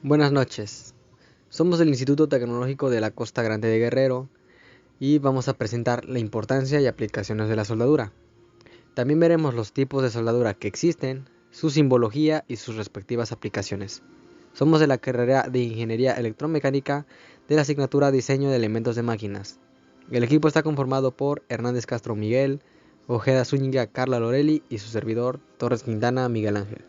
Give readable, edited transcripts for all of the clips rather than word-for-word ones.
Buenas noches, somos del Instituto Tecnológico de la Costa Grande de Guerrero y vamos a presentar la importancia y aplicaciones de la soldadura. También veremos los tipos de soldadura que existen, su simbología y sus respectivas aplicaciones. Somos de la carrera de Ingeniería Electromecánica de la asignatura Diseño de Elementos de Máquinas. El equipo está conformado por Hernández Castro Miguel, Ojeda Zúñiga Carla Lorelli y su servidor Torres Quintana Miguel Ángel.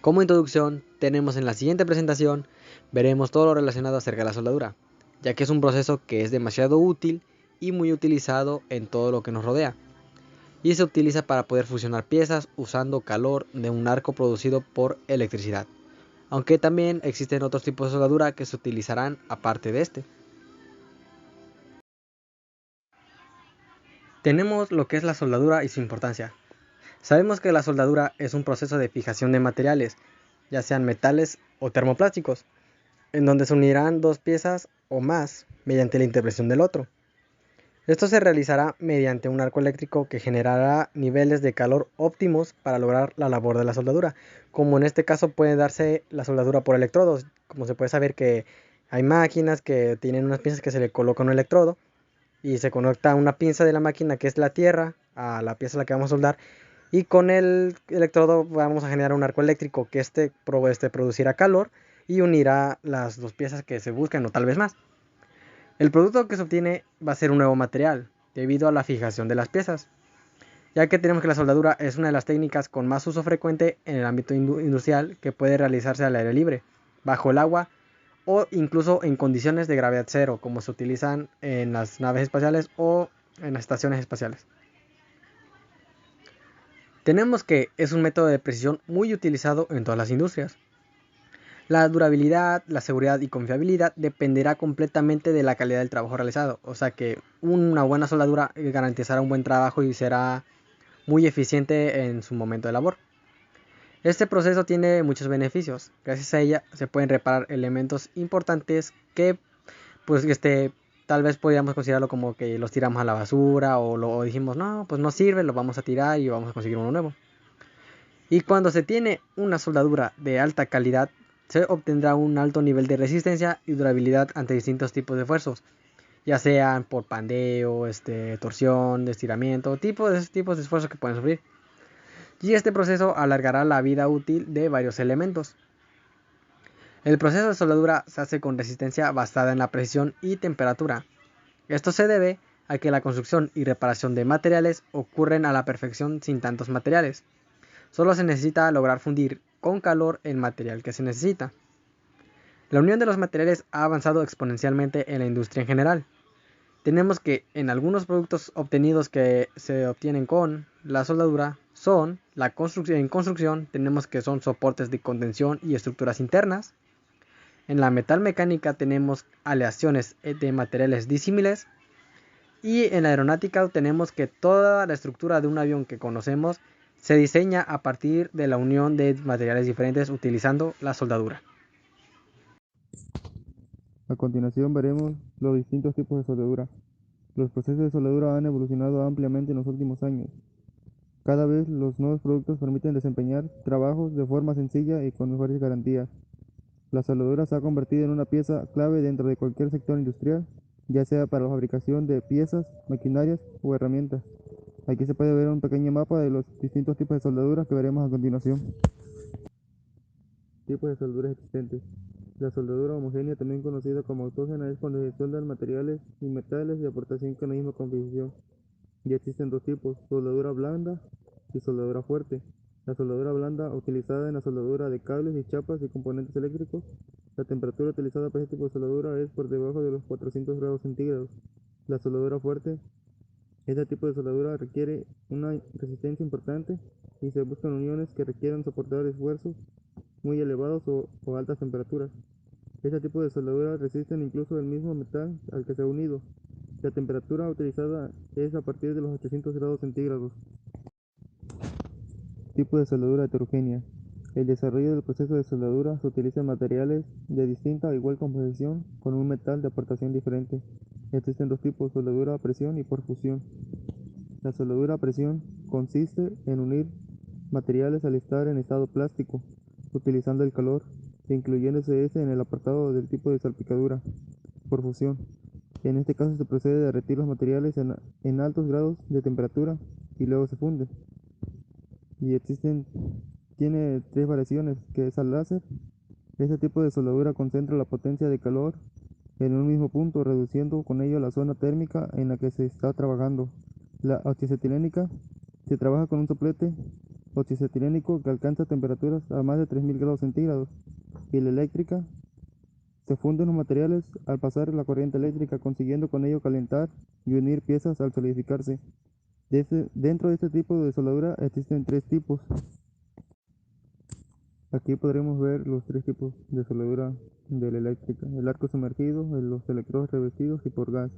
Como introducción, tenemos en la siguiente presentación, veremos todo lo relacionado acerca de la soldadura, ya que es un proceso que es demasiado útil y muy utilizado en todo lo que nos rodea, y se utiliza para poder fusionar piezas usando calor de un arco producido por electricidad, aunque también existen otros tipos de soldadura que se utilizarán aparte de este. Tenemos lo que es la soldadura y su importancia. Sabemos que la soldadura es un proceso de fijación de materiales, ya sean metales o termoplásticos, en donde se unirán dos piezas o más mediante la intervención del otro. Esto se realizará mediante un arco eléctrico que generará niveles de calor óptimos para lograr la labor de la soldadura, como en este caso puede darse la soldadura por electrodos, como se puede saber que hay máquinas que tienen unas pinzas que se le coloca un electrodo y se conecta una pinza de la máquina que es la tierra a la pieza a la que vamos a soldar, y con el electrodo vamos a generar un arco eléctrico que producirá calor y unirá las dos piezas que se buscan o tal vez más. El producto que se obtiene va a ser un nuevo material debido a la fijación de las piezas, ya que tenemos que la soldadura es una de las técnicas con más uso frecuente en el ámbito industrial, que puede realizarse al aire libre, bajo el agua o incluso en condiciones de gravedad cero, como se utilizan en las naves espaciales o en las estaciones espaciales. Tenemos que es un método de precisión muy utilizado en todas las industrias. La durabilidad, la seguridad y confiabilidad dependerá completamente de la calidad del trabajo realizado, o sea que una buena soldadura garantizará un buen trabajo y será muy eficiente en su momento de labor. Este proceso tiene muchos beneficios. Gracias a ella se pueden reparar elementos importantes que pues tal vez podríamos considerarlo como que los tiramos a la basura o dijimos no, pues no sirve, lo vamos a tirar y vamos a conseguir uno nuevo. Y cuando se tiene una soldadura de alta calidad, se obtendrá un alto nivel de resistencia y durabilidad ante distintos tipos de esfuerzos, ya sean por pandeo, torsión, estiramiento, esos tipos de esfuerzos que pueden sufrir. Y este proceso alargará la vida útil de varios elementos. El proceso de soldadura se hace con resistencia basada en la precisión y temperatura. Esto se debe a que la construcción y reparación de materiales ocurren a la perfección sin tantos materiales. Solo se necesita lograr fundir con calor el material que se necesita. La unión de los materiales ha avanzado exponencialmente en la industria en general. Tenemos que en algunos productos obtenidos que se obtienen con la soldadura son la construcción. En construcción tenemos que son soportes de contención y estructuras internas. En la metalmecánica tenemos aleaciones de materiales disímiles. Y en la aeronáutica tenemos que toda la estructura de un avión que conocemos se diseña a partir de la unión de materiales diferentes utilizando la soldadura. A continuación veremos los distintos tipos de soldadura. Los procesos de soldadura han evolucionado ampliamente en los últimos años. Cada vez los nuevos productos permiten desempeñar trabajos de forma sencilla y con mejores garantías. La soldadura se ha convertido en una pieza clave dentro de cualquier sector industrial, ya sea para la fabricación de piezas, maquinarias o herramientas. Aquí se puede ver un pequeño mapa de los distintos tipos de soldadura que veremos a continuación. Tipos de soldaduras existentes. La soldadura homogénea, también conocida como autógena, es cuando se soldan materiales y metales de aportación con la misma composición. Ya existen dos tipos: soldadura blanda y soldadura fuerte. La soldadura blanda, utilizada en la soldadura de cables y chapas y componentes eléctricos. La temperatura utilizada para este tipo de soldadura es por debajo de los 400 grados centígrados. La soldadura fuerte, este tipo de soldadura requiere una resistencia importante y se buscan uniones que requieran soportar esfuerzos muy elevados o altas temperaturas. Este tipo de soldaduras resisten incluso el mismo metal al que se ha unido. La temperatura utilizada es a partir de los 800 grados centígrados. Tipo de soldadura heterogénea. El desarrollo del proceso de soldadura se utilizan materiales de distinta o igual composición con un metal de aportación diferente. Existen dos tipos: soldadura a presión y por fusión. La soldadura a presión consiste en unir materiales al estar en estado plástico, utilizando el calor. incluyéndose ese en el apartado del tipo de salpicadura por fusión. En este caso se procede a derretir los materiales en altos grados de temperatura y luego se funde. Y tiene tres variaciones, que es al láser. Este tipo de soldadura concentra la potencia de calor en un mismo punto, reduciendo con ello la zona térmica en la que se está trabajando. La oxiacetilénica se trabaja con un soplete oxiacetilénico que alcanza temperaturas a más de 3000 grados centígrados. Y la eléctrica se funden los materiales al pasar la corriente eléctrica, consiguiendo con ello calentar y unir piezas al solidificarse. Dentro de este tipo de soldadura existen tres tipos. Aquí podremos ver los tres tipos de soldadura de la eléctrica: el arco sumergido, los electrodos revestidos y por gas.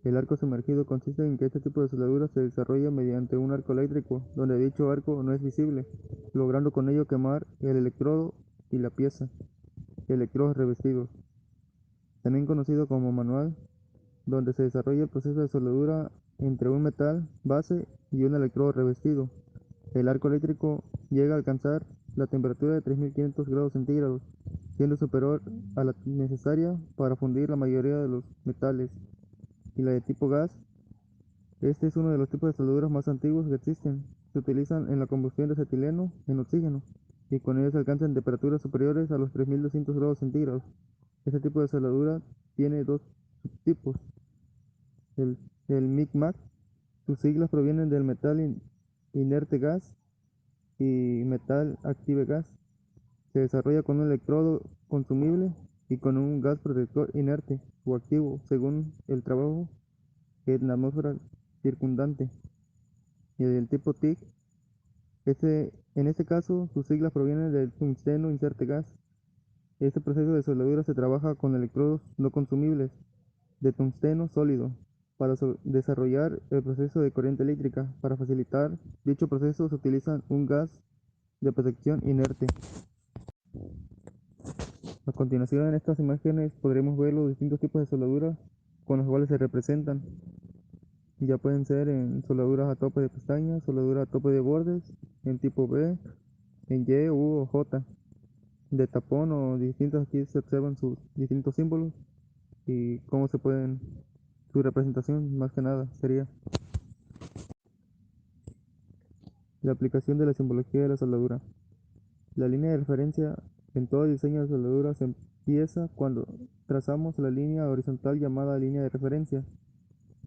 El arco sumergido consiste en que este tipo de soldadura se desarrolla mediante un arco eléctrico, donde dicho arco no es visible, logrando con ello quemar el electrodo y la pieza. Electrodos revestidos, también conocido como manual, donde se desarrolla el proceso de soldadura entre un metal base y un electrodo revestido. El arco eléctrico llega a alcanzar la temperatura de 3500 grados centígrados, siendo superior a la necesaria para fundir la mayoría de los metales. Y la de tipo gas, este es uno de los tipos de soldaduras más antiguos que existen. Se utilizan en la combustión de acetileno en oxígeno, y con ellos se alcanzan temperaturas superiores a los 3200 grados centígrados. Este tipo de soldadura tiene dos subtipos: el, el MIG-MAG. Sus siglas provienen del metal inerte gas y metal active gas. Se desarrolla con un electrodo consumible y con un gas protector inerte o activo, según el trabajo en la atmósfera circundante. Y del tipo TIG, en este caso sus siglas provienen del tungsteno inserte gas. Este proceso de soldadura se trabaja con electrodos no consumibles de tungsteno sólido para desarrollar el proceso de corriente eléctrica. Para facilitar dicho proceso se utiliza un gas de protección inerte. A continuación, en estas imágenes podremos ver los distintos tipos de soldadura con los cuales se representan. Ya pueden ser en soldaduras a tope de pestañas, soldadura a tope de bordes, en tipo B, en Y, U o J, de tapón o distintos. Aquí se observan sus distintos símbolos y cómo su representación más que nada sería la aplicación de la simbología de la soldadura. La línea de referencia en todo diseño de soldadura se empieza cuando trazamos la línea horizontal llamada línea de referencia.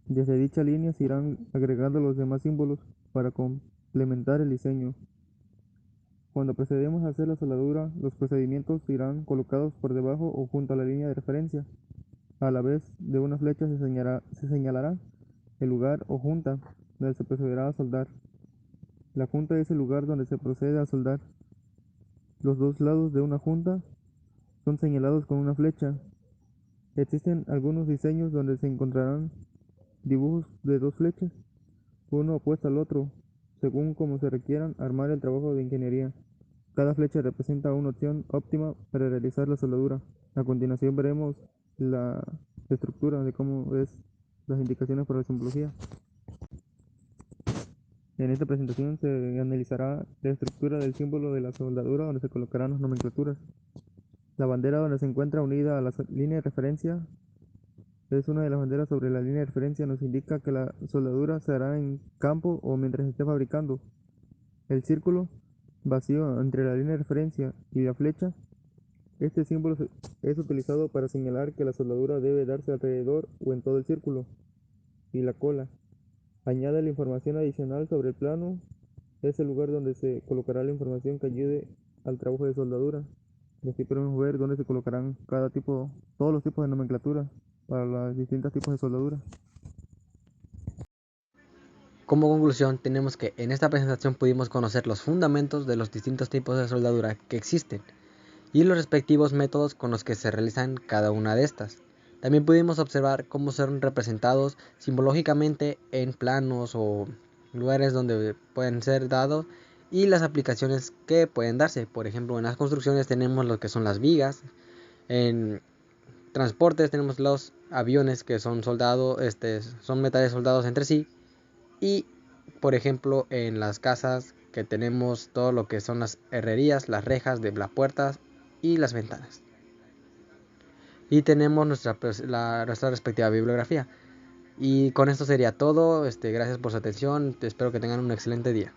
Desde dicha línea se irán agregando los demás símbolos para complementar el diseño. Cuando procedemos a hacer la soldadura, los procedimientos irán colocados por debajo o junto a la línea de referencia. A la vez de una flecha se señalará el lugar o junta donde se procederá a soldar. La junta es el lugar donde se procede a soldar. Los dos lados de una junta son señalados con una flecha. Existen algunos diseños donde se encontrarán dibujos de dos flechas, uno opuesto al otro, según como se requieran armar el trabajo de ingeniería. Cada flecha representa una opción óptima para realizar la soldadura. A continuación veremos la estructura de cómo es las indicaciones para la simbología. En esta presentación se analizará la estructura del símbolo de la soldadura, donde se colocarán las nomenclaturas. La bandera, donde se encuentra unida a la línea de referencia, es una de las banderas sobre la línea de referencia. Nos indica que la soldadura se hará en campo o mientras se esté fabricando. El círculo vacío entre la línea de referencia y la flecha, este símbolo es utilizado para señalar que la soldadura debe darse alrededor o en todo el círculo. Y la cola añade la información adicional sobre el plano, es el lugar donde se colocará la información que ayude al trabajo de soldadura. Y aquí podemos ver dónde se colocarán todos los tipos de nomenclatura para los distintos tipos de soldadura. Como conclusión, tenemos que en esta presentación pudimos conocer los fundamentos de los distintos tipos de soldadura que existen y los respectivos métodos con los que se realizan cada una de estas. También pudimos observar cómo son representados simbológicamente en planos o lugares donde pueden ser dados y las aplicaciones que pueden darse. Por ejemplo, en las construcciones tenemos lo que son las vigas, en transportes tenemos los aviones que son soldados, son metales soldados entre sí, y por ejemplo en las casas que tenemos todo lo que son las herrerías, las rejas de las puertas y las ventanas. Y tenemos nuestra respectiva bibliografía. Y con esto sería todo. Gracias por su atención. Espero que tengan un excelente día.